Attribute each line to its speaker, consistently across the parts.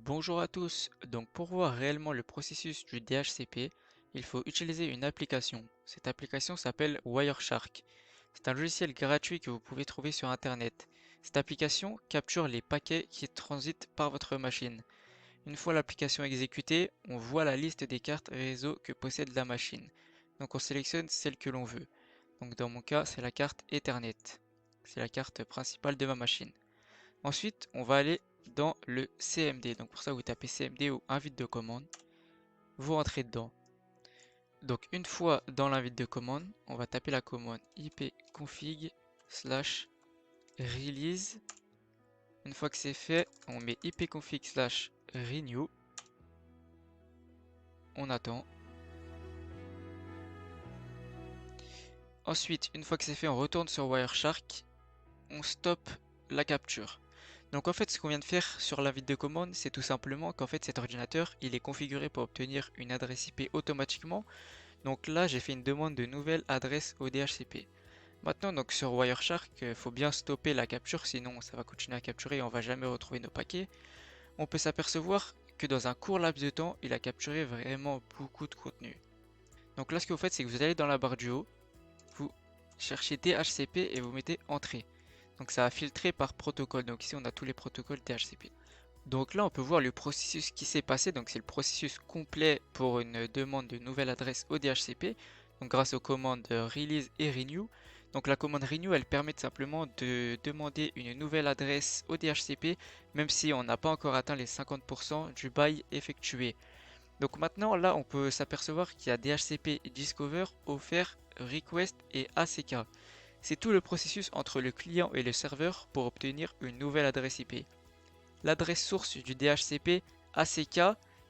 Speaker 1: Bonjour à tous, donc pour voir réellement le processus du DHCP, il faut utiliser une application. Cette application s'appelle Wireshark. C'est un logiciel gratuit que vous pouvez trouver sur Internet. Cette application capture les paquets qui transitent par votre machine. Une fois l'application exécutée, on voit la liste des cartes réseau que possède la machine. Donc on sélectionne celle que l'on veut. Donc dans mon cas, c'est la carte Ethernet. C'est la carte principale de ma machine. Ensuite, on va aller dans le CMD. Donc pour ça, vous tapez CMD ou invite de commande. Vous rentrez dedans. Donc une fois dans l'invite de commande, on va taper la commande ipconfig slash release. Une fois que c'est fait, on met ipconfig slash renew. On attend. Ensuite, une fois que c'est fait, on retourne sur Wireshark. On stoppe la capture. Donc en fait, ce qu'on vient de faire sur l'invite de commande, c'est tout simplement qu'en fait cet ordinateur, il est configuré pour obtenir une adresse IP automatiquement. Donc là, j'ai fait une demande de nouvelle adresse au DHCP. Maintenant, donc sur Wireshark, il faut bien stopper la capture, sinon ça va continuer à capturer et on va jamais retrouver nos paquets. On peut s'apercevoir que dans un court laps de temps, il a capturé vraiment beaucoup de contenu. Donc là, ce que vous faites, c'est que vous allez dans la barre du haut, vous cherchez DHCP et vous mettez Entrée. Donc ça a filtré par protocole. Donc ici, on a tous les protocoles DHCP. Donc là, on peut voir le processus qui s'est passé. Donc c'est le processus complet pour une demande de nouvelle adresse au DHCP. Donc grâce aux commandes release et renew. Donc la commande renew, elle permet tout simplement de demander une nouvelle adresse au DHCP, même si on n'a pas encore atteint les 50% du bail effectué. Donc maintenant, là, on peut s'apercevoir qu'il y a DHCP Discover, Offer, Request et ACK. C'est tout le processus entre le client et le serveur pour obtenir une nouvelle adresse IP. L'adresse source du DHCP ACK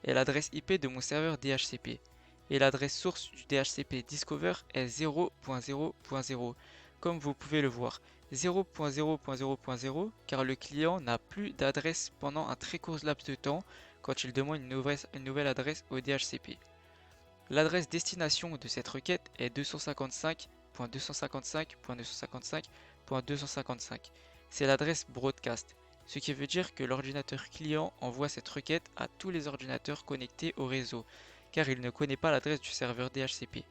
Speaker 1: est l'adresse IP de mon serveur DHCP. Et l'adresse source du DHCP Discover est 0.0.0, comme vous pouvez le voir. 0.0.0.0 car le client n'a plus d'adresse pendant un très court laps de temps quand il demande une nouvelle adresse au DHCP. L'adresse destination de cette requête est 255.255.255.255. C'est l'adresse broadcast, ce qui veut dire que l'ordinateur client envoie cette requête à tous les ordinateurs connectés au réseau, car il ne connaît pas l'adresse du serveur DHCP.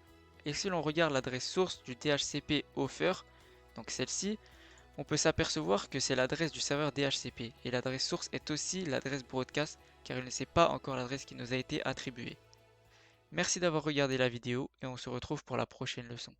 Speaker 1: Et si l'on regarde l'adresse source du DHCP offer, donc celle-ci, on peut s'apercevoir que c'est l'adresse du serveur DHCP, et l'adresse source est aussi l'adresse broadcast, car il ne sait pas encore l'adresse qui nous a été attribuée. Merci d'avoir regardé la vidéo et on se retrouve pour la prochaine leçon.